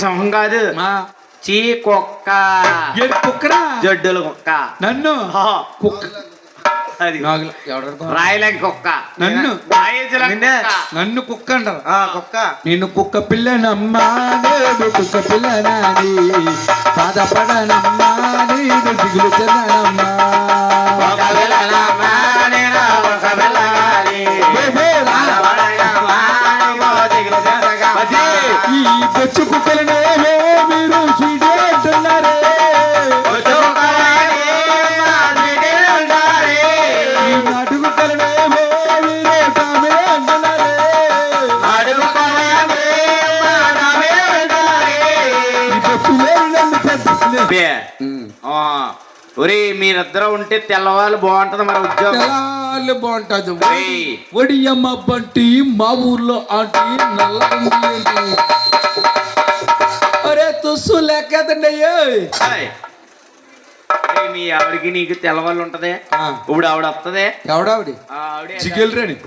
సింహం కాదు, చీ కుక్క. కుక్కరా? జడ్డుల కుక్క. నన్ను కుక్క అది ఎవరు రాయలేక కుక్క. నన్ను నన్ను కుక్క అంటారు. కుక్క. నేను కుక్క పిల్లనమ్మా, నేను కుక్క పిల్లనాని, బాధపడనమ్మా, నేను దిగులు చెందనమ్మా. ఈ బొచ్చు కుక్కలనేమో మీరు స్వీటే అంటున్నారే, ఈ నాటు కుక్కలనేమో మీరే తామే అంటున్నారే. ఈ బొచ్చు లేని నన్ను పెద్ద ఒరే మీరిద్దరు ఉంటే తెల్లవాళ్ళు బాగుంటది మరి ఉద్యోగం. తెల్లాళ్ళు బాగుంటది. ఒడియమ్మ బంటి మా ఊర్లో ఆంటీ నల్లగుంది. అరే తుస్సు లెక్కదండి. మీ ఆవిడికి నీకు తెల్లవాళ్ళు ఉంటది. ఇప్పుడు ఆవిడ వస్తుంది. ఎవడావిడి? జిగిల్ రేణి.